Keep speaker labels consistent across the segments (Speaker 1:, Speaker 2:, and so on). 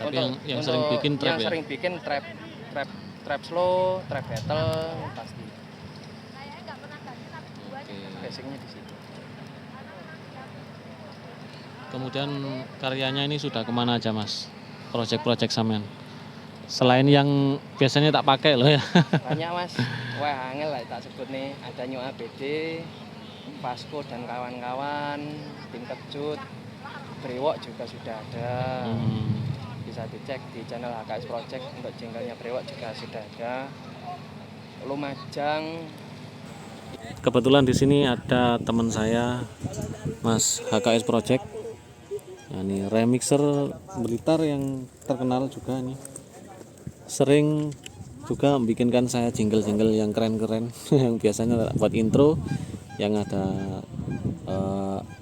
Speaker 1: Tapi yang sering bikin trap
Speaker 2: yang
Speaker 1: ya?
Speaker 2: sering bikin trap slow, trap battle pasti.
Speaker 1: Oke.
Speaker 2: Basicnya di situ.
Speaker 1: Kemudian karyanya ini sudah kemana aja mas? Project-project sampean? Selain yang biasanya tak pakai loh ya.
Speaker 2: Banyak mas. Wah angel lah tak sebut nih. Ada New ABD, Vasco dan kawan-kawan, Tim Kejut, Brewok juga sudah ada. Bisa dicek di channel HKS Project untuk jinglenya Brewok juga sudah ada. Lumajang.
Speaker 1: Kebetulan di sini ada teman saya, Mas HKS Project. Nah, ini remixer Blitar yang terkenal juga nih. Sering juga membikinkan saya jingle-jingle yang keren-keren yang biasanya buat intro yang ada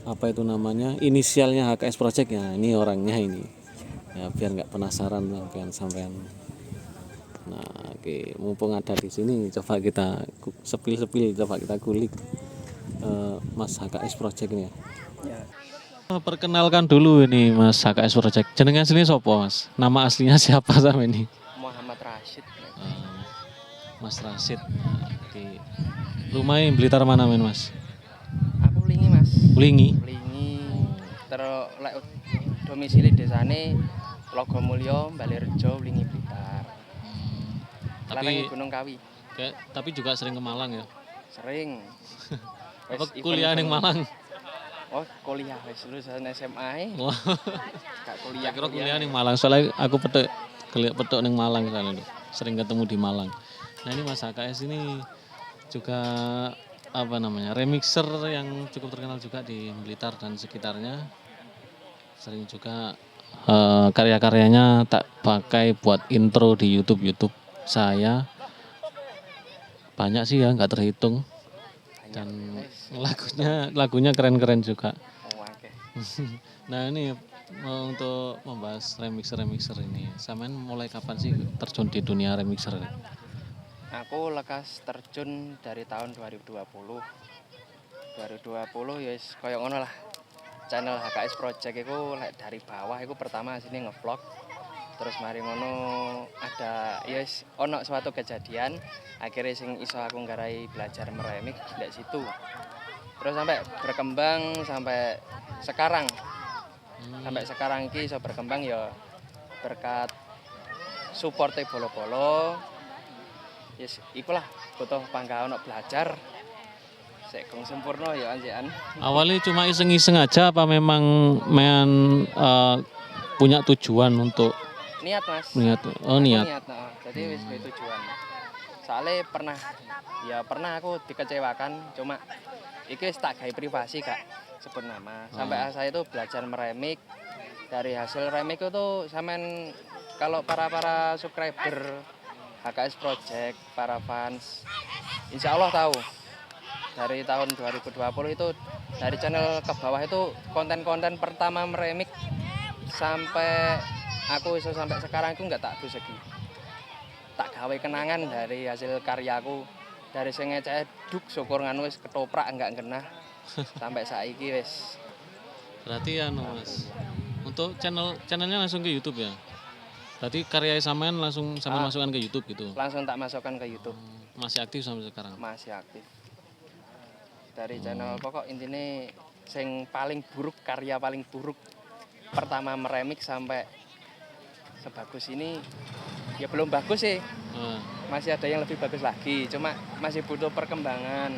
Speaker 1: apa itu namanya inisialnya HKS Project ya. Ini orangnya ini ya biar nggak penasaran sampean. Nah, oke, mumpung ada di sini coba kita sepil coba kita kulik Mas HKS Project ini ya. Perkenalkan dulu ini Mas HKS Project. Jenenge aslinya sopo Mas? Nama aslinya siapa sama ini?
Speaker 2: Muhammad Rashid.
Speaker 1: Mas Rashid. Oke. Rumahnya Blitar mana men Mas?
Speaker 2: Aku Blingi mas.
Speaker 1: Blingi.
Speaker 2: Terus domisili desane Logomulyo, Balirjo, Blingi Blitar. Tapi Gunung Kawi.
Speaker 1: Tapi juga sering ke Malang ya?
Speaker 2: Sering.
Speaker 1: Apa kuliah di Malang?
Speaker 2: Oh kuliah wis lulusan SMA.
Speaker 1: Wah.
Speaker 2: Gak kuliah.
Speaker 1: Kira kuliah di Malang soalnya aku petuk ning Malang sana lho. Sering ketemu di Malang. Nah ini Mas HKS ini juga apa namanya remixer yang cukup terkenal juga di Blitar dan sekitarnya. Sering juga karya-karyanya tak pakai buat intro di YouTube saya. Banyak sih ya nggak terhitung. Dan lagunya keren-keren juga. Nah ini untuk membahas remixer ini, sampean mulai kapan sih terjun di dunia remixer?
Speaker 2: Aku lekas terjun dari tahun 2020 ya koyo ngono lah. Channel HKS Project itu dari bawah itu pertama sini ngevlog. Terus mari ngono ada ono suatu kejadian akhirnya sing iso aku nggarai belajar meremix dari situ. Terus sampai berkembang sampai sekarang. Sampai sekarang ini iso berkembang ya berkat supporte bolo-bolo. Yes, ikulah butuh pangga ono belajar. Sek gong sempurna ya anjekan.
Speaker 1: Awalnya cuma iseng-iseng aja apa memang punya tujuan untuk
Speaker 2: niat mas?
Speaker 1: Niat.
Speaker 2: Jadi wis tujuan. Soalnya pernah aku dikecewakan cuma iki tak gawe privasi Kak sebut nama. Sampai saya itu belajar meremik. Dari hasil remix itu sampean kalau para subscriber HKS Project, para fans insya Allah tahu dari tahun 2020 itu dari channel ke bawah itu konten-konten pertama meremik sampai aku iso sampai sekarang itu nggak tak buseki. Tak gawe kenangan dari hasil karyaku dari sing ngecek duk syukur nganu wis ketoprak enggak kena sampai saiki wis.
Speaker 1: Berarti ya Mas. Untuk channelnya langsung ke YouTube ya. Berarti karya sampean langsung sampai masukkan ke YouTube gitu.
Speaker 2: Langsung tak masukkan ke YouTube.
Speaker 1: Masih aktif sampai sekarang.
Speaker 2: Masih aktif. Dari channel pokok intinya sing paling buruk karya paling buruk pertama meremix sampai sebagus ini ya belum bagus sih. Masih ada yang lebih bagus lagi, cuma masih butuh perkembangan.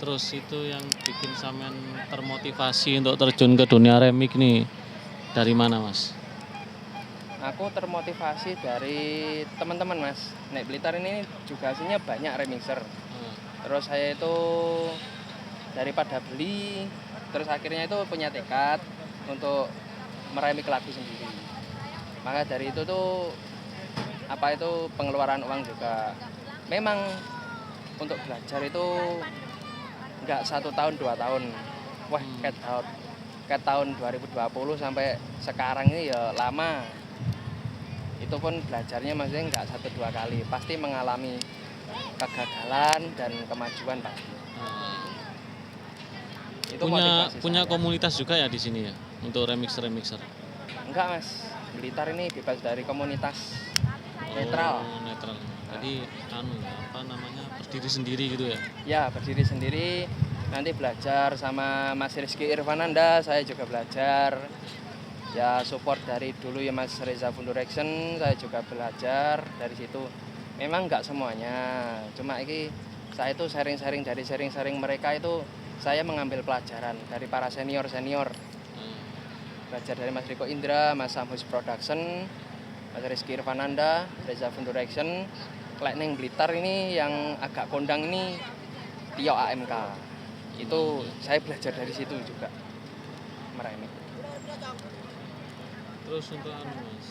Speaker 1: Terus itu yang bikin sampean termotivasi untuk terjun ke dunia remix nih dari mana Mas?
Speaker 2: Aku termotivasi dari teman-teman Mas. Nek Blitar ini juga aslinya banyak remixer. Terus saya itu daripada beli, terus akhirnya itu punya tekad untuk meremix lagu sendiri. Maka dari itu tuh pengeluaran uang juga. Memang untuk belajar itu nggak 1 tahun 2 tahun. Wah kayak tahun 2020 sampai sekarang ini ya lama. Itu pun belajarnya maksudnya nggak 1-2 kali, pasti mengalami kegagalan dan kemajuan pasti.
Speaker 1: Itu punya komunitas juga ya di sini ya untuk remixer.
Speaker 2: Enggak mas, Blitar ini bebas dari komunitas, netral.
Speaker 1: Oh, netral. Jadi apa namanya, berdiri sendiri gitu ya.
Speaker 2: Ya berdiri sendiri, nanti belajar sama Mas Rizky Irfananda, saya juga belajar. Ya support dari dulu ya Mas Reza Fundo Action, saya juga belajar dari situ. Memang nggak semuanya, cuma ini saya itu sharing-sharing, dari sharing-sharing mereka itu saya mengambil pelajaran dari para senior-senior. Belajar dari Mas Riko Indra, Mas Samhus Production, Mas Rizky Irfananda, Reza Fundo Action. Lek neng Blitar ini yang agak kondang ini Tio AMK. Itu saya belajar dari situ juga meremik.
Speaker 1: Terus untuk Mas,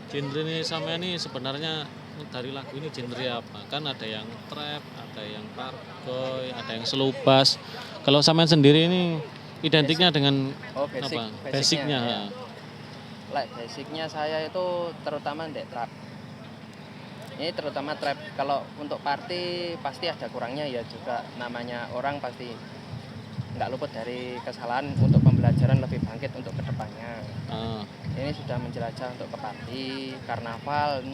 Speaker 1: genre ini sama ini sebenarnya dari lagu ini genre apa? Kan ada yang trap, ada yang parkoy, ada yang slow bass. Kalau sampean sendiri ini identiknya dengan apa? Basicnya.
Speaker 2: Ya. Like basicnya saya itu terutama ndek trap. Ini terutama trap. Kalau untuk party pasti ada kurangnya ya juga, namanya orang pasti nggak luput dari kesalahan untuk pembelajaran lebih bangkit untuk kedepannya. Ini sudah menjelajah untuk ke party, karnaval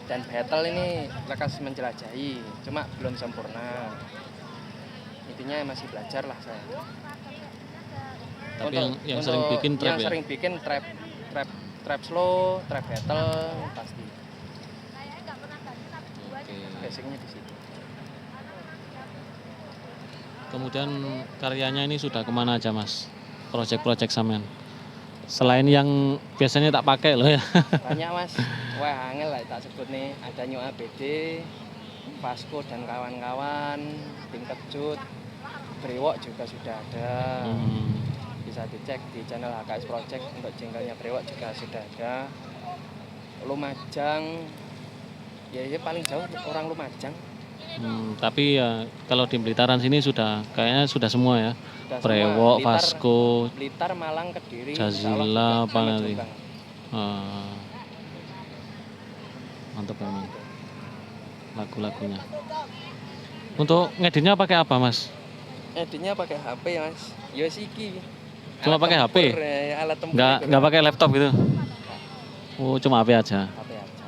Speaker 2: dan battle ini lekas menjelajahi, cuma belum sempurna. Intinya masih belajar lah saya.
Speaker 1: Tapi yang sering bikin trap
Speaker 2: yang
Speaker 1: ya?
Speaker 2: sering bikin trap slow, trap battle pasti. Basicnya di situ.
Speaker 1: Kemudian karyanya ini sudah kemana aja Mas? Project-project sampean? Selain yang biasanya tak pakai loh ya.
Speaker 2: Banyak Mas. Wah angel lah tak sebut nih. Ada New ABD, Vasco dan kawan-kawan, Tim Kejut, Brewok juga sudah ada. Bisa dicek di channel HKS Project, untuk jengkelnya Brewok juga sudah ada. Lumajang, ya paling jauh orang Lumajang.
Speaker 1: Tapi ya kalau di Blitaran sini kayaknya sudah semua ya.
Speaker 2: Sudah
Speaker 1: Brewok,
Speaker 2: semua.
Speaker 1: Vasco,
Speaker 2: Blitar, Malang, Kediri,
Speaker 1: Jazila, apa nanti? Mantap memang lagu-lagunya. Untuk ngeditnya pakai apa Mas?
Speaker 2: Editnya pakai HP Mas. Yosiki.
Speaker 1: Cuma pakai HP?
Speaker 2: Alat tempur.
Speaker 1: Nggak pakai laptop gitu? Oh, cuma HP aja.
Speaker 2: HP aja.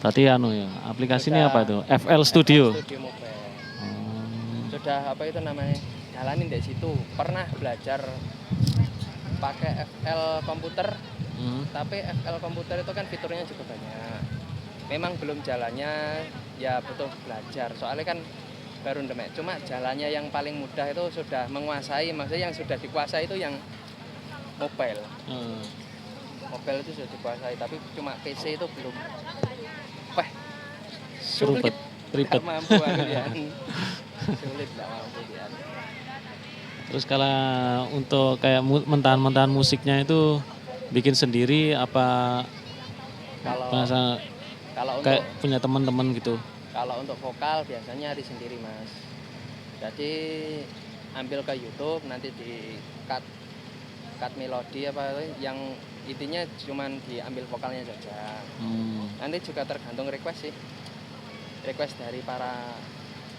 Speaker 1: Berarti ya, aplikasinya apa itu? FL Studio.
Speaker 2: Studio Mobile. Sudah apa itu namanya? Jalanin dari situ. Pernah belajar pakai FL komputer. Tapi FL komputer itu kan fiturnya juga banyak. Memang belum jalannya, ya butuh belajar. Soalnya kan baru demek. Cuma jalannya yang paling mudah itu sudah menguasai, maksudnya yang sudah dikuasai itu yang mobile. Mobile itu sudah dikuasai, tapi cuma PC itu belum. Wah, sulit.
Speaker 1: Ribet.
Speaker 2: Gak mampu aku ya. Sulit, gak mampu dia.
Speaker 1: Terus kalau untuk kayak mentahan-mentahan musiknya itu bikin sendiri apa? Kalau kayak punya teman-teman gitu?
Speaker 2: Kalau untuk vokal biasanya hari sendiri Mas. Jadi ambil ke YouTube, nanti di cut melodi apa yang intinya cuman diambil vokalnya saja. Nanti juga tergantung request sih. Request dari para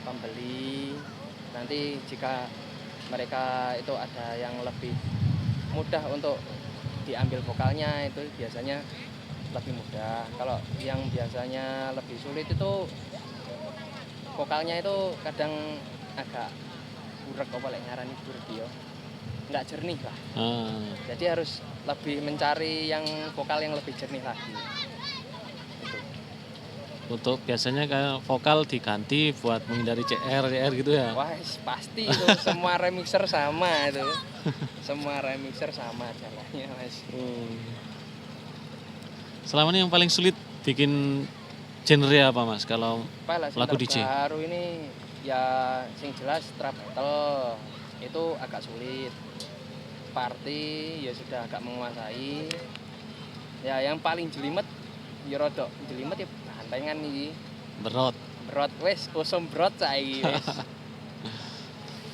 Speaker 2: pembeli. Nanti jika mereka itu ada yang lebih mudah untuk diambil vokalnya, itu biasanya lebih mudah. Kalau yang biasanya lebih sulit itu vokalnya itu kadang agak burek, apa lek ngarani burek yo. Enggak jernih lah. Jadi harus lebih mencari yang vokal yang lebih jernih lagi. Itu.
Speaker 1: Untuk biasanya kayak vokal diganti buat menghindari CR gitu ya?
Speaker 2: Wah pasti itu, semua remixer sama itu. Semua remixer sama jalannya Mas.
Speaker 1: Selama ini yang paling sulit bikin genre apa Mas kalau lagu DJ?
Speaker 2: Baru ini ya sing jelas trap battle itu agak sulit. Party ya sudah agak menguasai. Ya yang paling jelimet ya rodok jelimet ya bantengan iki.
Speaker 1: Berot
Speaker 2: wis usum brot saiki wis.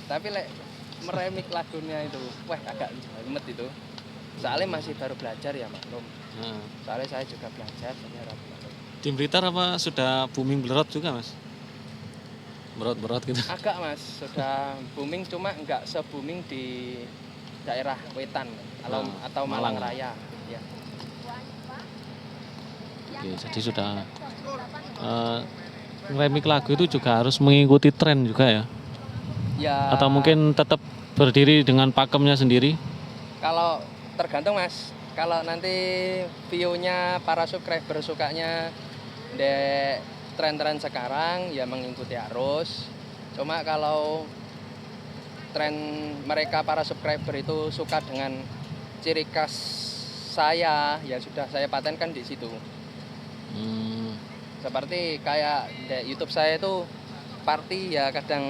Speaker 2: Tapi lek meremik lagunya itu, wah agak jelimet itu. Soalnya masih baru belajar ya maklum. Soalnya saya juga belajar.
Speaker 1: Di Blitar apa sudah booming berot juga Mas? Berot gitu?
Speaker 2: Agak Mas, sudah booming, cuma enggak se-booming di daerah wetan. atau Malang Raya. Ya.
Speaker 1: Oke, jadi sudah remix lagu itu juga harus mengikuti tren juga ya?
Speaker 2: Ya.
Speaker 1: Atau mungkin tetap berdiri dengan pakemnya sendiri?
Speaker 2: Kalau tergantung Mas. Kalau nanti view-nya para subscriber sukanya de tren-tren sekarang ya mengikuti arus. Cuma kalau tren mereka para subscriber itu suka dengan ciri khas saya, ya sudah saya patenkan di situ. Seperti kayak di YouTube saya itu party ya kadang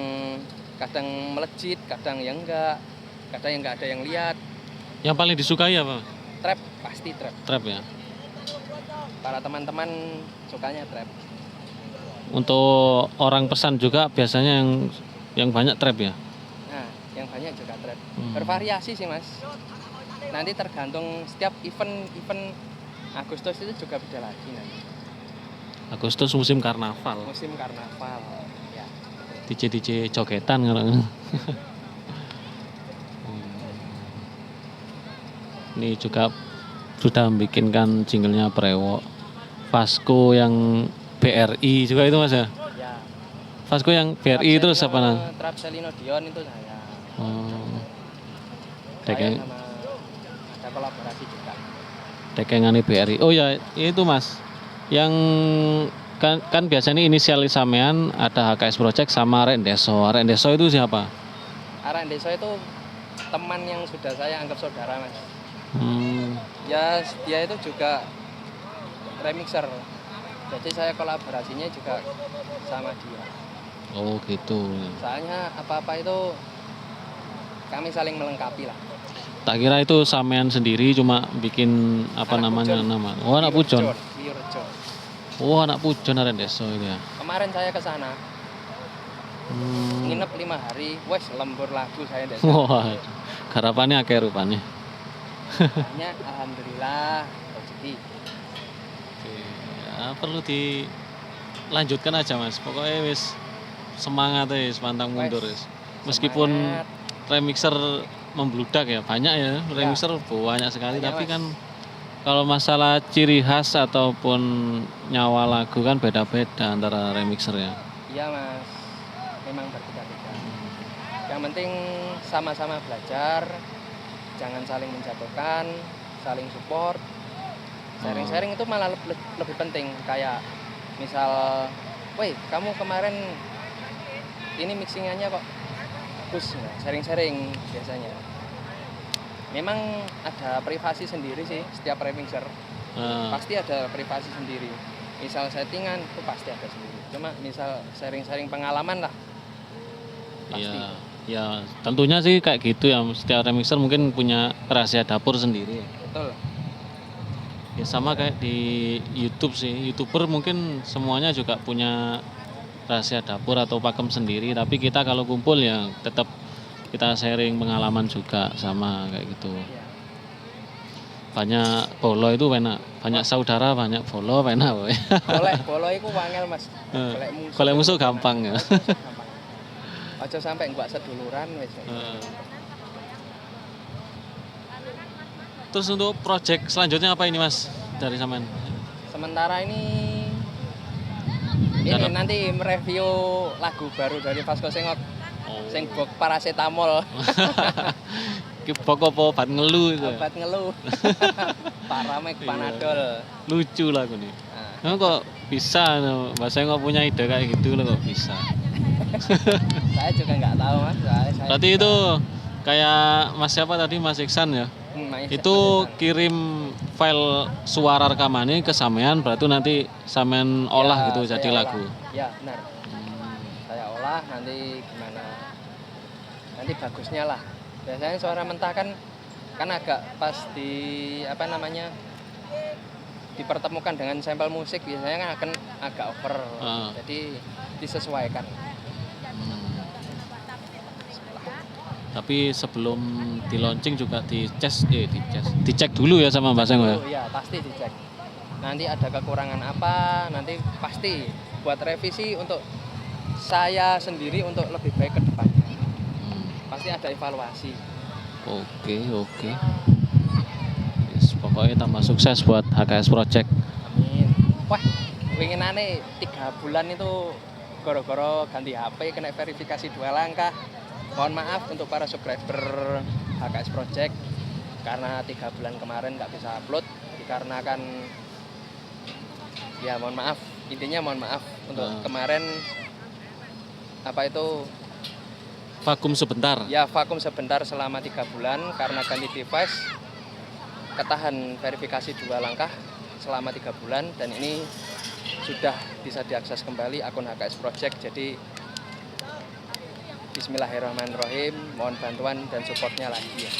Speaker 2: melejit, kadang yang enggak ada yang lihat.
Speaker 1: Yang paling disukai apa?
Speaker 2: Trap, pasti trap.
Speaker 1: Trap ya.
Speaker 2: Para teman-teman sukanya trap.
Speaker 1: Untuk orang pesan juga biasanya yang banyak trap ya.
Speaker 2: Nah, yang banyak juga trap. Bervariasi sih Mas. Nanti tergantung setiap event Agustus itu juga beda lagi nanti.
Speaker 1: Agustus musim karnaval.
Speaker 2: Musim karnaval. Ya.
Speaker 1: DJ coketan kan. Ini juga sudah membikinkan jinglenya Prewo. Vasco yang BRI juga itu Mas ya?
Speaker 2: Ya.
Speaker 1: Vasco yang BRI terus apa nang?
Speaker 2: Trap Selino Dion itu saya.
Speaker 1: Dekeng.
Speaker 2: Saya sama ada kolaborasi juga.
Speaker 1: Dekengane BRI. Oh ya, itu Mas. Yang kan biasanya inisialis sampean ada HKS Project sama Arek Deso. Arek Deso itu siapa?
Speaker 2: Arek Deso itu teman yang sudah saya anggap saudara Mas. Ya dia itu juga remixer. Jadi saya kolaborasinya juga sama dia.
Speaker 1: Oh gitu.
Speaker 2: Soalnya apa-apa itu kami saling melengkapi lah.
Speaker 1: Tak kira itu sampean sendiri cuma bikin apa
Speaker 2: Anak
Speaker 1: namanya
Speaker 2: Pujon.
Speaker 1: nama. Oh anak Pujon.
Speaker 2: Wiurjo.
Speaker 1: Oh anak Pujon Arek Deso itu ya.
Speaker 2: Kemarin saya ke sana. Nginep 5 hari, wes lembur lagu saya desa.
Speaker 1: Wah, garapannya akeh rupanya.
Speaker 2: Hanya alhamdulillah rezeki.
Speaker 1: Ya, perlu dilanjutkan aja Mas. Pokoknya wis semangat wis pantang mundur wis. Meskipun
Speaker 2: Semangat.
Speaker 1: remixer membludak ya, banyak ya remixer banyak sekali,
Speaker 2: Banyak,
Speaker 1: tapi
Speaker 2: Mas.
Speaker 1: kan kalau masalah ciri khas ataupun nyawa lagu kan beda-beda antara remixer ya.
Speaker 2: Iya Mas, memang berbeda-beda. Yang penting sama-sama belajar, jangan saling menjatuhkan, saling support. Sharing-sharing itu malah lebih penting. Kayak misal, woi kamu kemarin ini mixingannya kok bagus, nah, sharing-sharing biasanya. Memang ada privasi sendiri sih setiap remixer. Pasti ada privasi sendiri. Misal settingan itu pasti ada sendiri. Cuma misal sharing-sharing pengalaman lah. Pasti.
Speaker 1: Iya, ya tentunya sih kayak gitu ya. Setiap remixer mungkin punya rahasia dapur sendiri.
Speaker 2: Betul.
Speaker 1: Ya sama kayak di YouTube sih. YouTuber mungkin semuanya juga punya rahasia dapur atau pakem sendiri. Tapi kita kalau kumpul ya tetap kita sharing pengalaman juga sama kayak gitu.
Speaker 2: Iya.
Speaker 1: Banyak bolo itu enak. Banyak saudara, banyak bolo enak.
Speaker 2: Boleh iku wangel Mas.
Speaker 1: Golek musuh gampang ya.
Speaker 2: Gampang. Aja sampai nggak seduluran wis.
Speaker 1: Terus untuk project selanjutnya apa ini Mas dari sampean?
Speaker 2: Sementara ini
Speaker 1: Jangan-
Speaker 2: nanti mereview lagu baru dari Vasco Sengok.
Speaker 1: Oh.
Speaker 2: Sing bok paracetamol.
Speaker 1: Ki pokok obat ngeluh itu. Ya?
Speaker 2: Obat ngeluh. Paramek Panadol.
Speaker 1: Lucu lagu nih.
Speaker 2: Nah,
Speaker 1: Kok bisa Mas saya nggak punya ide kayak gitu loh kok bisa.
Speaker 2: saya juga nggak tahu Mas. Saya
Speaker 1: Berarti
Speaker 2: juga-
Speaker 1: itu kayak Mas siapa tadi Mas Iksan ya?
Speaker 2: Mas
Speaker 1: Itu kirim file suara rekamannya ke sampean berarti nanti sampean olah
Speaker 2: Ya,
Speaker 1: gitu
Speaker 2: saya
Speaker 1: jadi
Speaker 2: olah.
Speaker 1: lagu.
Speaker 2: Ya benar. Saya olah nanti gimana? Nanti bagusnya lah. Biasanya suara mentah kan agak pas di apa namanya dipertemukan dengan sampel musik biasanya kan akan agak over. Jadi disesuaikan.
Speaker 1: Tapi sebelum di launching juga dicek dulu ya sama Mbak Seng ya.
Speaker 2: Ya pasti dicek. Nanti ada kekurangan apa, nanti pasti buat revisi untuk saya sendiri untuk lebih baik ke depannya. Pasti ada evaluasi.
Speaker 1: Oke. Pokoknya tambah sukses buat HKS Project.
Speaker 2: Amin. Wah, winginane 3 bulan itu gara-gara ganti HP kena verifikasi 2 langkah. Mohon maaf untuk para subscriber HKS Project karena 3 bulan kemarin nggak bisa upload dikarenakan ya mohon maaf, intinya mohon maaf untuk kemarin apa itu
Speaker 1: Vakum sebentar.
Speaker 2: ya vakum sebentar selama 3 bulan karena ganti device ketahan verifikasi 2 langkah selama 3 bulan dan ini sudah bisa diakses kembali akun HKS Project. Jadi bismillahirrahmanirrahim, mohon bantuan dan supportnya lagi ya.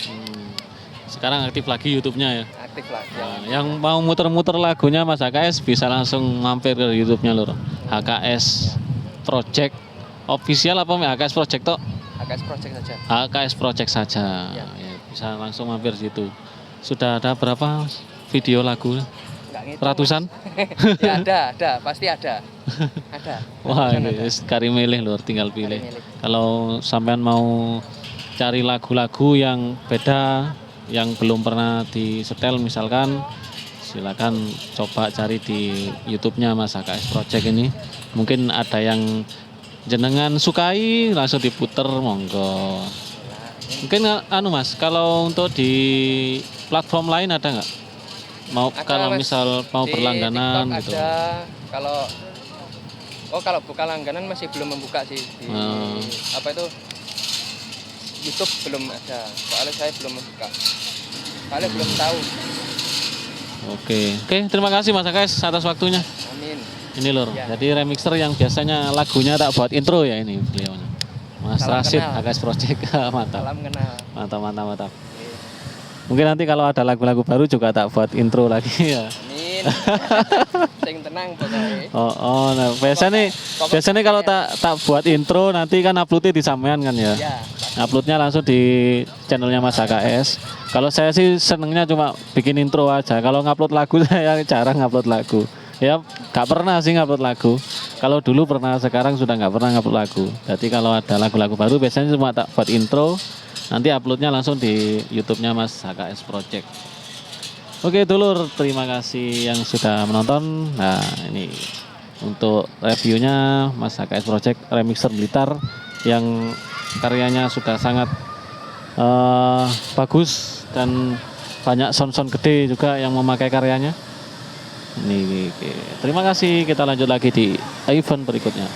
Speaker 1: Sekarang aktif lagi YouTube-nya ya.
Speaker 2: Aktif lagi ya.
Speaker 1: Nah, yang mau muter-muter lagunya Mas HKS bisa langsung mampir ke YouTube-nya lur. HKS Project official apa HKS Project toh?
Speaker 2: HKS Project saja.
Speaker 1: HKS Project saja.
Speaker 2: Ya.
Speaker 1: Ya, bisa langsung mampir situ. Sudah ada berapa video lagu?
Speaker 2: Nggak ngitung,
Speaker 1: Ratusan?
Speaker 2: ya ada, pasti ada. Ada.
Speaker 1: Wah,
Speaker 2: Ratusan
Speaker 1: ini
Speaker 2: ada.
Speaker 1: kari milih lur, tinggal pilih.
Speaker 2: Kari milih.
Speaker 1: Kalau sampean mau cari lagu-lagu yang beda, yang belum pernah disetel misalkan, silakan coba cari di YouTube-nya Mas HKS Project ini. Mungkin ada yang jenengan sukai langsung diputer, monggo. Mungkin anu Mas, kalau untuk di platform lain ada nggak? Mau
Speaker 2: Ada,
Speaker 1: kalau
Speaker 2: Mas.
Speaker 1: misal mau
Speaker 2: Di
Speaker 1: berlangganan
Speaker 2: TikTok
Speaker 1: gitu.
Speaker 2: ada, kalau buka langganan masih belum membuka sih di apa itu YouTube belum ada. Soalnya saya belum membuka. Soalnya belum tahu.
Speaker 1: Oke, terima kasih Mas HKS atas waktunya.
Speaker 2: Amin.
Speaker 1: Ini lur,
Speaker 2: Ya.
Speaker 1: jadi remixer yang biasanya lagunya tak buat intro ya ini beliau. Mas
Speaker 2: Salam
Speaker 1: Rashid
Speaker 2: kenal.
Speaker 1: HKS Project. Mantap.
Speaker 2: Salam kenal.
Speaker 1: Mantap. Mungkin nanti kalau ada lagu-lagu baru juga tak buat intro lagi ya.
Speaker 2: Amin. Sing tenang pokoknya.
Speaker 1: Nah biasanya kalau tak buat intro nanti kan uploadnya di sampean kan ya.
Speaker 2: Ya,
Speaker 1: Uploadnya langsung di channelnya Mas HKS. Kalau saya sih senengnya cuma bikin intro aja. Kalau ngupload lagu saya jarang ngupload lagu. Ya gak pernah sih ngupload lagu. Kalau dulu pernah, sekarang sudah nggak pernah ngupload lagu. Jadi kalau ada lagu-lagu baru biasanya cuma tak buat intro. Nanti uploadnya langsung di YouTube-nya Mas HKS Project. Oke dulur, terima kasih yang sudah menonton. Nah ini untuk reviewnya Mas HKS Project Remixer Blitar yang karyanya sudah sangat bagus dan banyak sound-sound gede juga yang memakai karyanya. Ini, terima kasih. Kita lanjut lagi di event berikutnya.